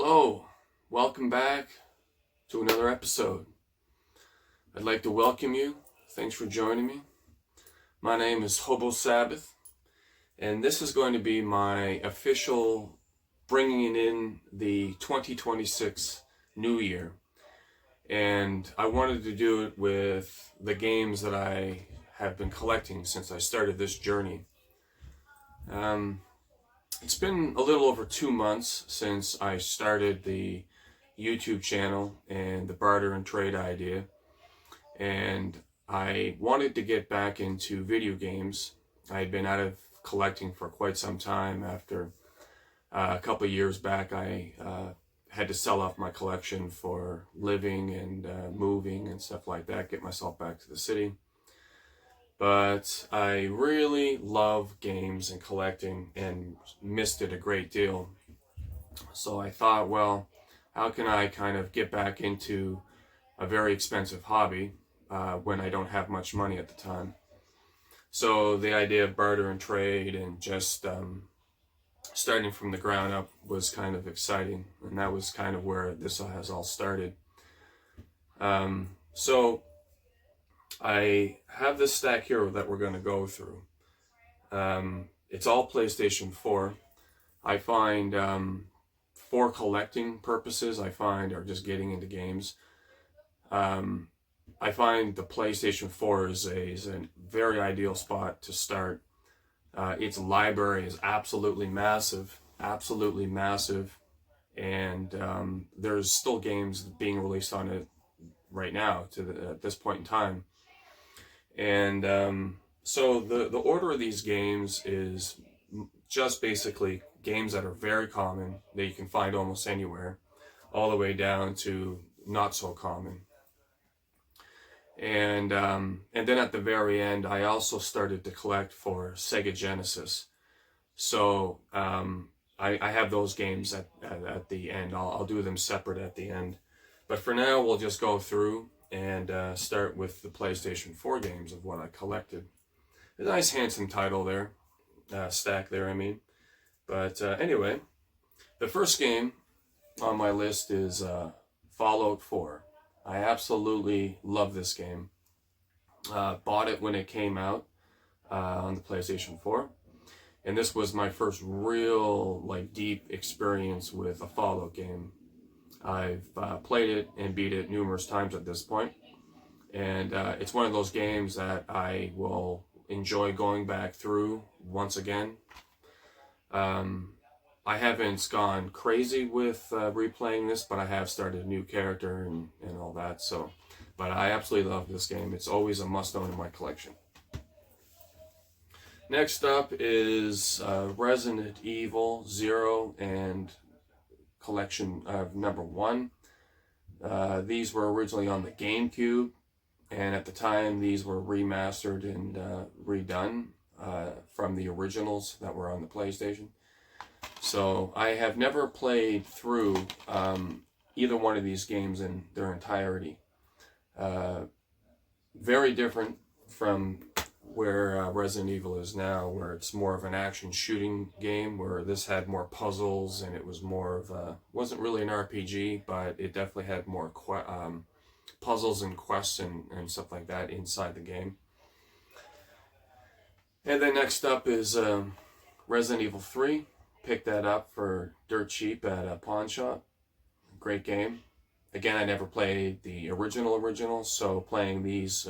Hello, welcome back to another episode. I'd like to welcome you. Thanks for joining me. My name is Hobo Sabbath, and this is going to be my official bringing in the 2026 New Year. And I wanted to do it with the games that I have been collecting since I started this journey. It's been a little over 2 months since I started the YouTube channel and the barter and trade idea, and I wanted to get back into video games. I had been out of collecting for quite some time. After a couple of years back, I had to sell off my collection for living and moving and stuff like that, get myself back to the city. But I really love games and collecting and missed it a great deal. So I thought, well, how can I kind of get back into a very expensive hobby when I don't have much money at the time? So the idea of barter and trade and just starting from the ground up was kind of exciting. And that was kind of where this has all started. So I have this stack here that we're going to go through. It's all PlayStation 4. I find for collecting purposes, or just getting into games, I find the PlayStation 4 is a very ideal spot to start. Its library is absolutely massive, and there's still games being released on it right now at this point in time. And so the order of these games is just basically games that are very common, that you can find almost anywhere, all the way down to not so common. And then at the very end, I also started to collect for Sega Genesis. So I have those games at the end. I'll do them separate at the end. But for now, we'll just go through and start with the PlayStation 4 games of what I collected. A nice handsome title there, stack there, I mean. But anyway, the first game on my list is Fallout 4. I absolutely love this game. Bought it when it came out on the PlayStation 4. And this was my first real, deep experience with a Fallout game. I've played it and beat it numerous times at this point, and it's one of those games that I will enjoy going back through once again. I haven't gone crazy with replaying this, but I have started a new character and all that. But I absolutely love this game. It's always a must-own in my collection. Next up is Resident Evil 0 and collection of number 1. These were originally on the GameCube, and at the time these were remastered and redone from the originals that were on the PlayStation. So I have never played through either one of these games in their entirety. Very different from where Resident Evil is now, where it's more of an action shooting game, where this had more puzzles and it was more of wasn't really an RPG, but it definitely had more puzzles and quests and stuff like that inside the game. And then next up is Resident Evil 3. Picked that up for dirt cheap at a pawn shop. Great game. Again, I never played the original, so playing these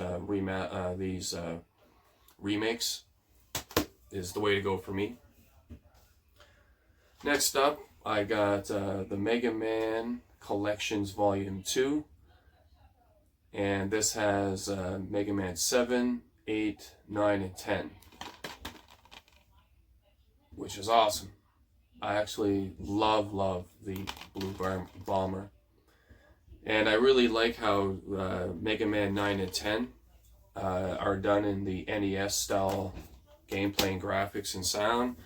remakes is the way to go for me. Next up, I got the Mega Man Collections Volume 2. And this has Mega Man 7, 8, 9, and 10. Which is awesome. I actually love the Blue Bomber. And I really like how Mega Man 9 and 10 are done in the NES style gameplay and graphics and sound,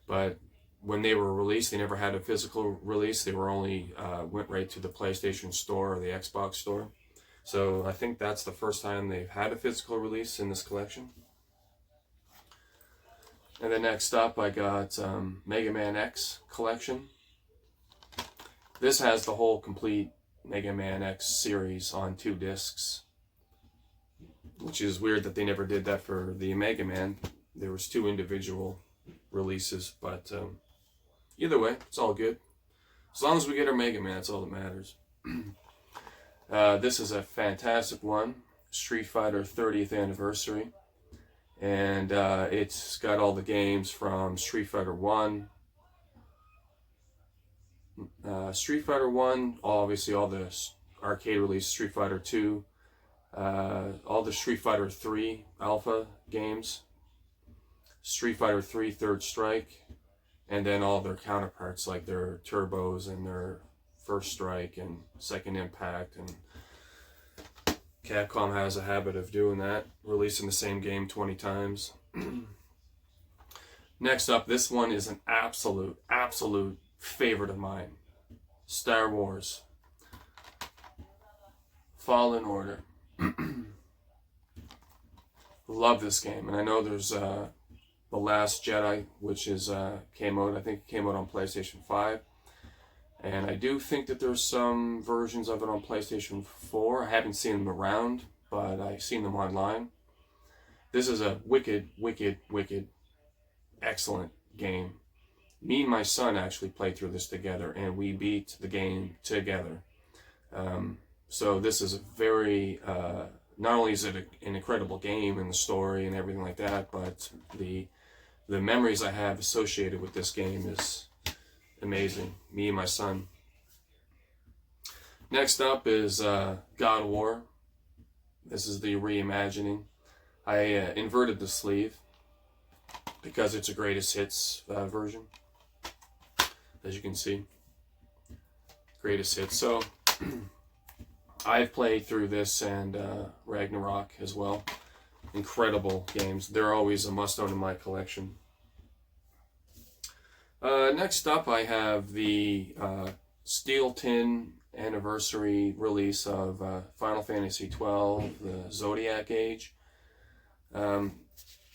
but when they were released, they never had a physical release. They were only went right to the PlayStation Store or the Xbox Store. So I think that's the first time they've had a physical release in this collection. And then next up, I got Mega Man X collection. This has the whole complete Mega Man X series on 2 discs, which is weird that they never did that for the Mega Man. There was 2 individual releases, but either way, it's all good. As long as we get our Mega Man, that's all that matters. This is a fantastic one, Street Fighter 30th Anniversary. And it's got all the games from Street Fighter 1. Street Fighter 1, obviously all the arcade release, Street Fighter 2, all the Street Fighter 3 alpha games, Street Fighter 3 Third Strike, and then all their counterparts like their turbos and their First Strike and Second Impact. And Capcom has a habit of doing that, releasing the same game 20 times. Next up, this one is an absolute favorite of mine. Star Wars Fallen Order. Love this game, and I know there's The Last Jedi, which is came out. I think it came out on PlayStation 5, and I do think that there's some versions of it on PlayStation 4. I haven't seen them around, but I've seen them online. This is a wicked, excellent game. Me and my son actually played through this together, and we beat the game together. So this is a very, not only is it an incredible game and the story and everything like that, but the memories I have associated with this game is amazing. Me and my son. Next up is God of War. This is the reimagining. I inverted the sleeve because it's a greatest hits version. As you can see, greatest hits. So I've played through this and Ragnarok as well. Incredible games. They're always a must-own in my collection. Next up, I have the Steel Tin anniversary release of Final Fantasy XII, the Zodiac Age.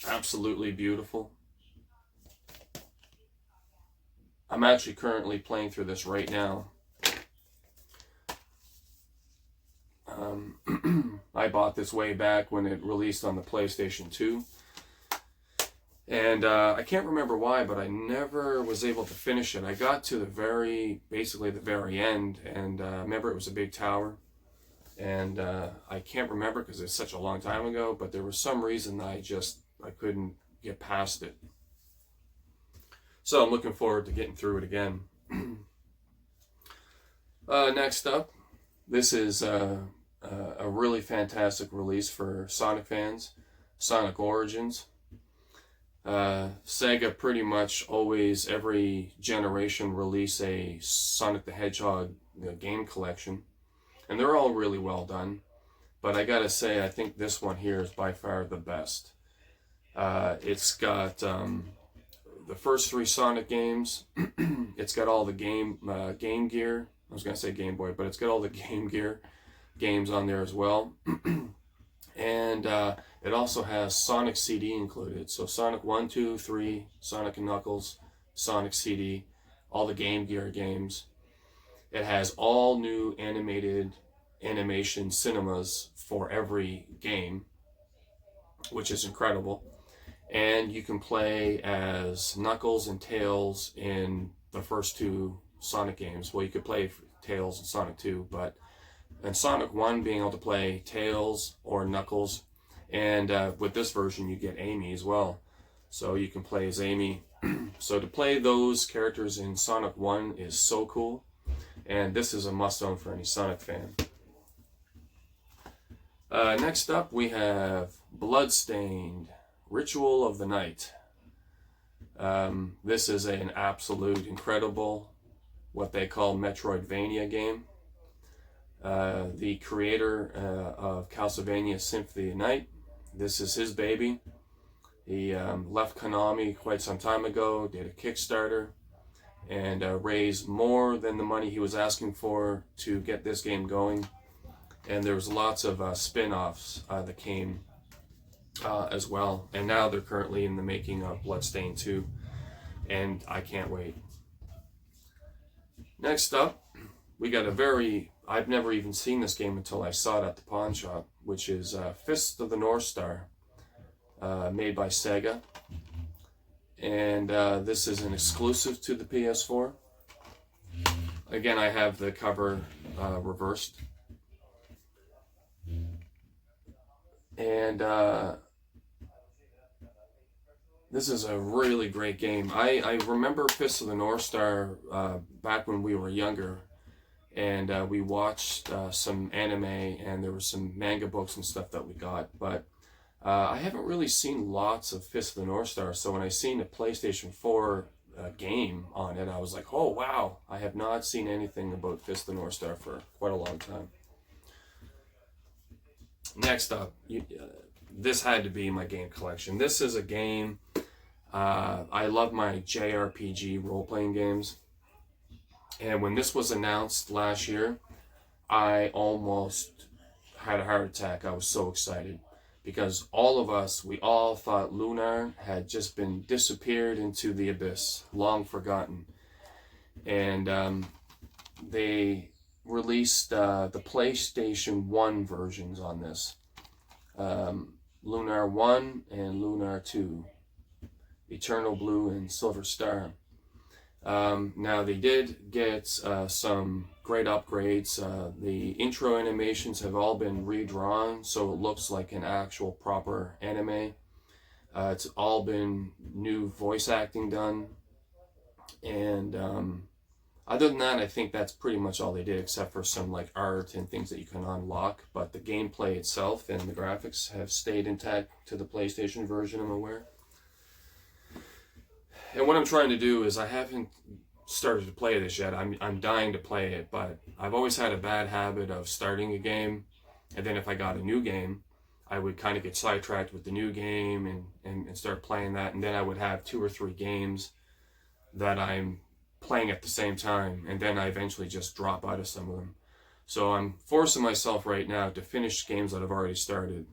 Absolutely beautiful. I'm actually currently playing through this right now. I bought this way back when it released on the PlayStation 2. And I can't remember why, but I never was able to finish it. I got to basically the very end, and remember it was a big tower. And I can't remember because it's such a long time ago, but there was some reason I couldn't get past it. So I'm looking forward to getting through it again. Next up, this is a really fantastic release for Sonic fans, Sonic Origins. Sega pretty much always, every generation, release a Sonic the Hedgehog game collection. And they're all really well done. But I gotta say, I think this one here is by far the best. It's got the first 3 Sonic games. It's got all the Game Gear. I was gonna say Game Boy, but it's got all the Game Gear games on there as well. And it also has Sonic CD included. So Sonic 1, 2, 3, Sonic & Knuckles, Sonic CD, all the Game Gear games. It has all new animation cinemas for every game, which is incredible. And you can play as Knuckles and Tails in the first 2 Sonic games. Well, you could play Tails in Sonic 2, but in Sonic 1, being able to play Tails or Knuckles, and with this version you get Amy as well. So you can play as Amy. So to play those characters in Sonic 1 is so cool, and this is a must-own for any Sonic fan. Next up we have Bloodstained, Ritual of the Night. This is an absolute incredible, what they call Metroidvania game. The creator of Castlevania Symphony of the Night, this is his baby. He left Konami quite some time ago, did a Kickstarter, and raised more than the money he was asking for to get this game going. And there was lots of spin-offs that came as well. And now they're currently in the making of Bloodstained 2, and I can't wait. Next up, we got a I've never even seen this game until I saw it at the pawn shop, which is Fist of the North Star, made by Sega. And this is an exclusive to the PS4. Again, I have the cover reversed. And this is a really great game. I remember Fist of the North Star back when we were younger, and we watched some anime, and there were some manga books and stuff that we got, but I haven't really seen lots of Fist of the North Star, so when I seen a PlayStation 4 game on it, I was like, oh wow, I have not seen anything about Fist of the North Star for quite a long time. Next up, this had to be my game collection. This is a game, I love my JRPG role-playing games, and when this was announced last year, I almost had a heart attack. I was so excited, because all of us, we all thought Lunar had just been disappeared into the abyss, long forgotten. And they released the PlayStation 1 versions on this. Lunar 1 and Lunar 2. Eternal Blue and Silver Star. Now they did get some great upgrades. The intro animations have all been redrawn, so it looks like an actual proper anime. It's all been new voice acting done, and other than that, I think that's pretty much all they did, except for some like art and things that you can unlock. But the gameplay itself and the graphics have stayed intact to the PlayStation version, I'm aware. And what I'm trying to do is, I haven't started to play this yet. I'm dying to play it, but I've always had a bad habit of starting a game, and then if I got a new game, I would kind of get sidetracked with the new game and start playing that, and then I would have 2 or 3 games that I'm playing at the same time, and then I eventually just drop out of some of them. So I'm forcing myself right now to finish games that I've already started.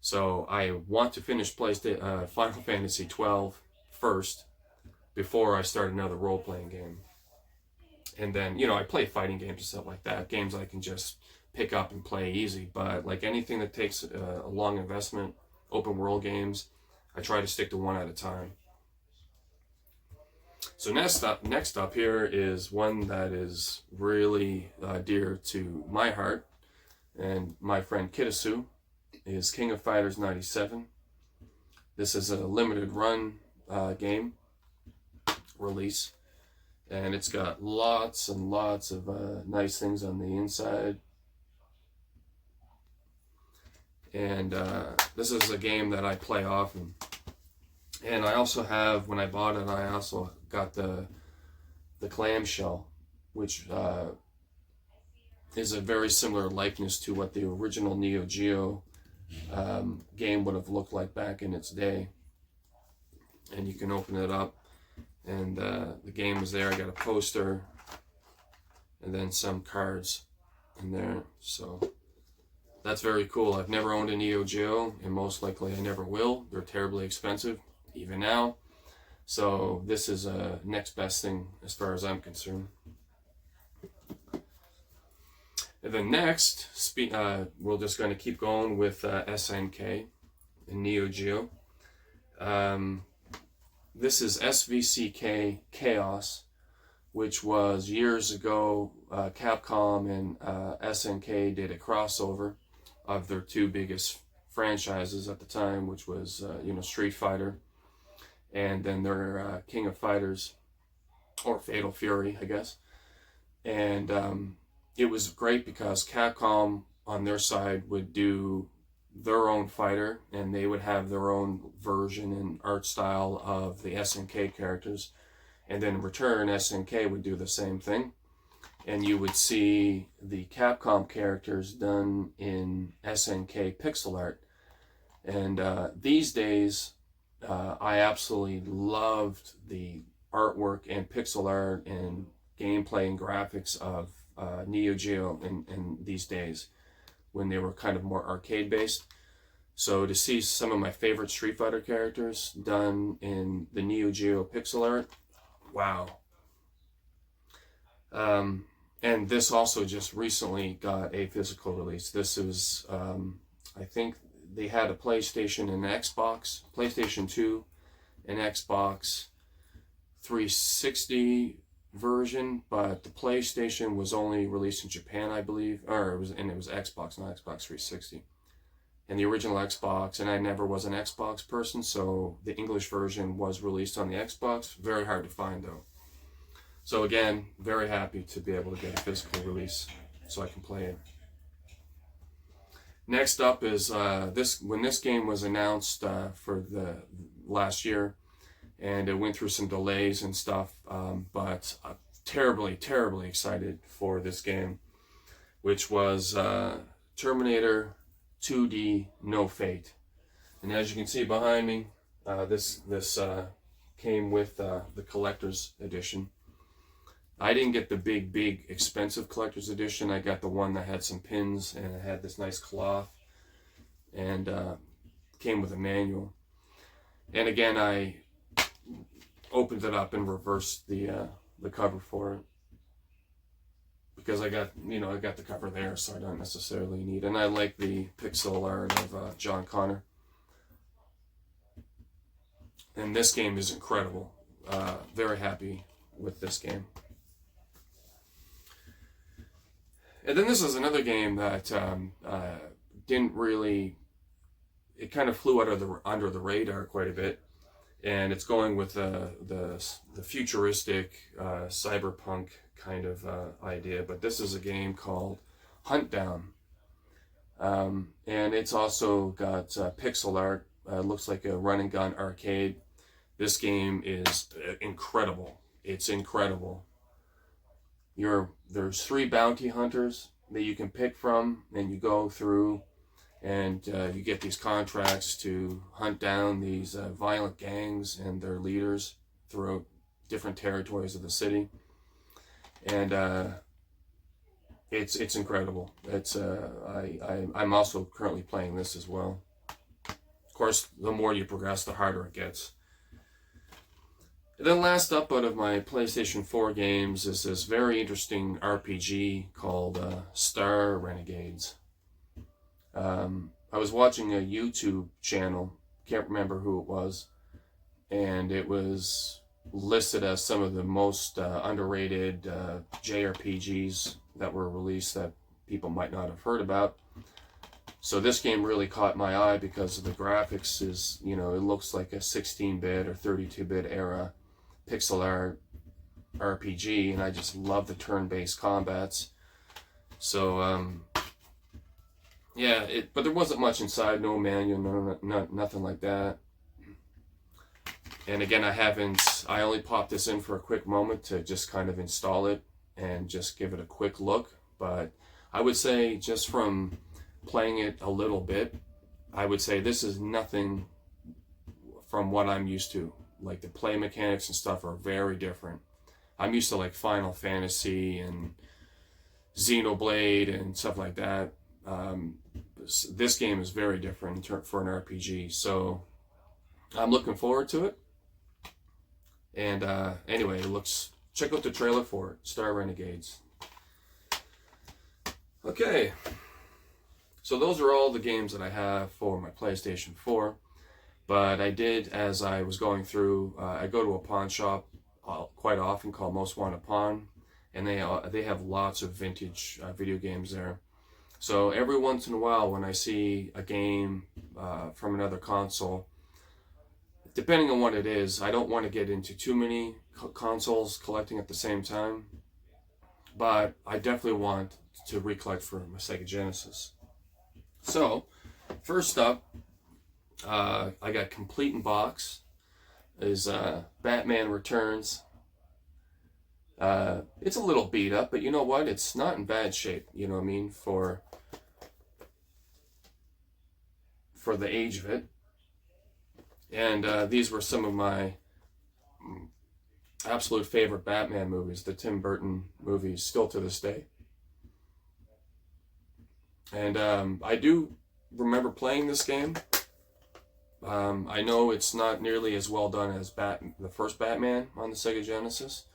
So I want to finish Final Fantasy 12 first, before I start another role-playing game. And then, you know, I play fighting games and stuff like that, games I can just pick up and play easy, but like anything that takes a long investment, open world games, I try to stick to one at a time. So next up here is one that is really dear to my heart, and my friend Kitasu, is King of Fighters 97. This is a limited run game release, and it's got lots and lots of nice things on the inside. And this is a game that I play often, and I also have, when I bought it, I also got the clamshell, which is a very similar likeness to what the original Neo Geo game would have looked like back in its day. And you can open it up, and the game is there. I got a poster and then some cards in there, so that's very cool. I've never owned a Neo Geo, and most likely I never will. They're terribly expensive, even now. So this is a next best thing as far as I'm concerned. And then next, we're just going to keep going with SNK and Neo Geo. This is SVCK Chaos, which was years ago. Capcom and SNK did a crossover of their 2 biggest franchises at the time, which was Street Fighter, and then their King of Fighters, or Fatal Fury, I guess. And it was great because Capcom on their side would do their own fighter, and they would have their own version and art style of the SNK characters, and then in return SNK would do the same thing, and you would see the Capcom characters done in SNK pixel art. And these days I absolutely loved the artwork and pixel art and gameplay and graphics of Neo Geo in these days, when they were kind of more arcade based. So to see some of my favorite Street Fighter characters done in the Neo Geo pixel art, wow. And this also just recently got a physical release. This is, I think they had a PlayStation and an Xbox, PlayStation 2 and Xbox 360 version, but the PlayStation was only released in Japan, I believe, or it was Xbox, not Xbox 360. And the original Xbox, and I never was an Xbox person, so the English version was released on the Xbox. Very hard to find though. So again, very happy to be able to get a physical release so I can play it. Next up is when this game was announced for the last year, and it went through some delays and stuff, but terribly excited for this game, which was Terminator 2D No Fate. And as you can see behind me, this came with the collector's edition. I didn't get the big expensive collector's edition. I got the one that had some pins and it had this nice cloth, and came with a manual. And again, I opened it up and reversed the cover for it, because I got the cover there, so I don't necessarily need it. And I like the pixel art of John Connor. And this game is incredible. Very happy with this game. And then this is another game that didn't really, it kind of flew under the radar quite a bit, and it's going with the futuristic cyberpunk kind of idea. But this is a game called Huntdown, and it's also got pixel art. Looks like a run and gun arcade. This game is incredible. It's incredible. There's 3 bounty hunters that you can pick from, and you go through, and you get these contracts to hunt down these violent gangs and their leaders throughout different territories of the city. And it's incredible. It's I'm also currently playing this as well. Of course, the more you progress, the harder it gets. And then last up out of my PlayStation 4 games is this very interesting RPG called Star Renegades. I was watching a YouTube channel, can't remember who it was, and it was listed as some of the most underrated JRPGs that were released that people might not have heard about. So this game really caught my eye because of the graphics. It looks like a 16-bit or 32-bit era pixel art RPG, and I just love the turn-based combats. So yeah, but there wasn't much inside, no manual, nothing like that. And again, I only popped this in for a quick moment to just kind of install it and just give it a quick look. But I would say, just from playing it a little bit, I would say this is nothing from what I'm used to. Like, the play mechanics and stuff are very different. I'm used to like Final Fantasy and Xenoblade and stuff like that. This game is very different for an RPG, so I'm looking forward to it. And anyway, check out the trailer for it, Star Renegades. Okay, so those are all the games that I have for my PlayStation 4. But I did, as I was going through, I go to a pawn shop quite often called Most Wanted Pawn, and they have lots of vintage video games there. So every once in a while, when I see a game from another console, depending on what it is, I don't want to get into too many consoles collecting at the same time, but I definitely want to recollect for my Sega Genesis. So first up, I got complete in box is Batman Returns. It's a little beat up, but you know what? It's not in bad shape. You know what I mean? For the age of it. And these were some of my absolute favorite Batman movies, the Tim Burton movies, still to this day. And I do remember playing this game. I know it's not nearly as well done as the first Batman on the Sega Genesis.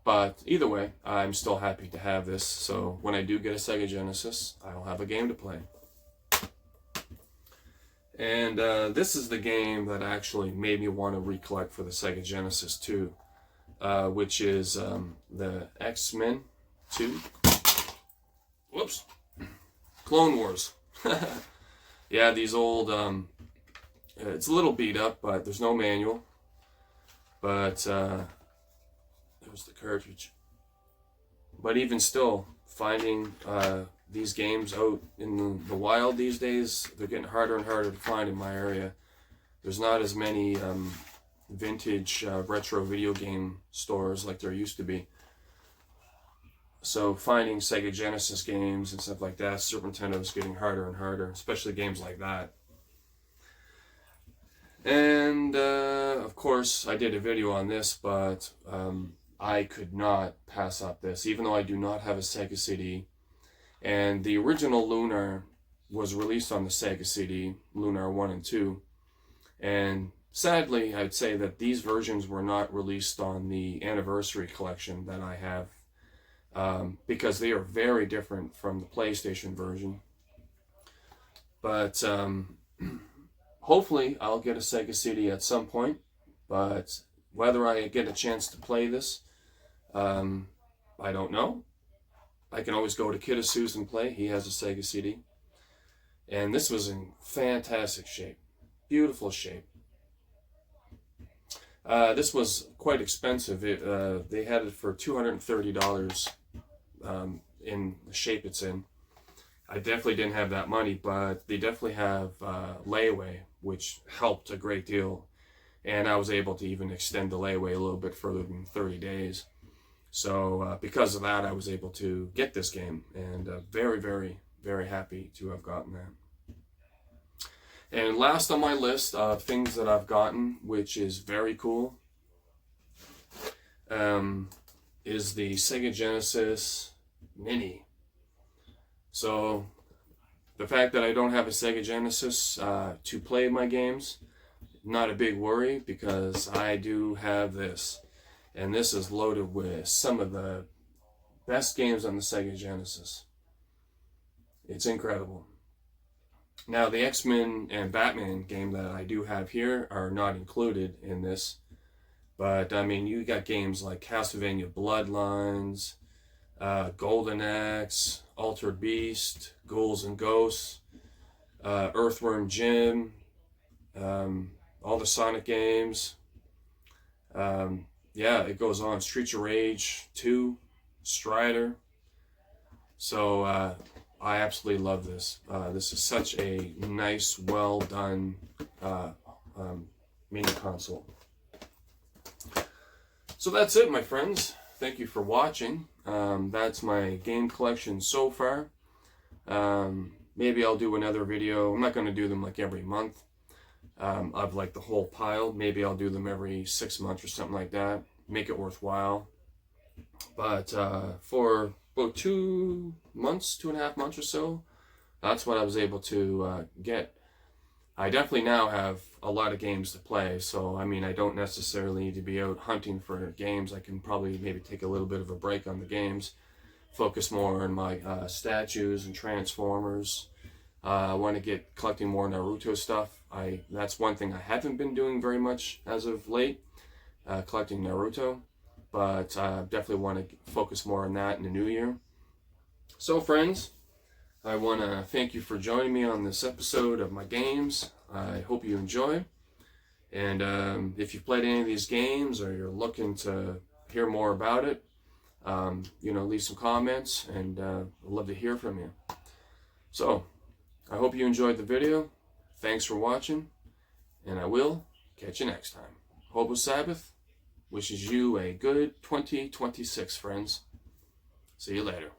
But either way, I'm still happy to have this. So when I do get a Sega Genesis, I'll have a game to play. And this is the game that actually made me want to recollect for the Sega Genesis too, which is the X-Men 2. Whoops. Clone Wars. Yeah, these old, it's a little beat up, but there's no manual. But there's the cartridge. But even still, finding these games out in the wild these days, they're getting harder and harder to find in my area. There's not as many vintage retro video game stores like there used to be. So finding Sega Genesis games and stuff like that, Super Nintendo is getting harder and harder, especially games like that. And of course, I did a video on this, but I could not pass up this, even though I do not have a Sega CD. And the original Lunar was released on the Sega CD, Lunar 1 and 2. And sadly, I'd say that these versions were not released on the Anniversary Collection that I have, because they are very different from the PlayStation version. But hopefully I'll get a Sega CD at some point, but whether I get a chance to play this, I don't know. I can always go to Kidasu's and play. He has a Sega CD. And this was in fantastic shape. Beautiful shape. This was quite expensive. They had it for $230 in the shape it's in. I definitely didn't have that money, but they definitely have layaway, which helped a great deal. And I was able to even extend the layaway a little bit further than 30 days. So because of that, I was able to get this game, and very, very, very happy to have gotten that. And last on my list of things that I've gotten, which is very cool, is the Sega Genesis Mini. So the fact that I don't have a Sega Genesis to play my games, not a big worry, because I do have this. And this is loaded with some of the best games on the Sega Genesis. It's incredible. Now, the X-Men and Batman game that I do have here are not included in this. But, I mean, you got games like Castlevania Bloodlines, Golden Axe, Altered Beast, Ghouls and Ghosts, Earthworm Jim, all the Sonic games. Yeah, it goes on. Streets of Rage 2, Strider. So I absolutely love this. This is such a nice, well done mini console. So that's it, my friends. Thank you for watching. That's my game collection so far. Maybe I'll do another video. I'm not going to do them like every month. Of like the whole pile. Maybe I'll do them every 6 months or something like that. Make it worthwhile. But for about 2 months, 2.5 months or so, that's what I was able to get. I definitely now have a lot of games to play, so I mean I don't necessarily need to be out hunting for games. I can probably maybe take a little bit of a break on the games, focus more on my statues and Transformers. I want to get collecting more Naruto stuff. That's one thing I haven't been doing very much as of late, collecting Naruto, but I definitely want to focus more on that in the new year. So friends, I want to thank you for joining me on this episode of my games. I hope you enjoy. And if you've played any of these games or you're looking to hear more about it, leave some comments, and I'd love to hear from you. So, I hope you enjoyed the video. Thanks for watching, and I will catch you next time. Hobo Sabbath wishes you a good 2026, friends. See you later.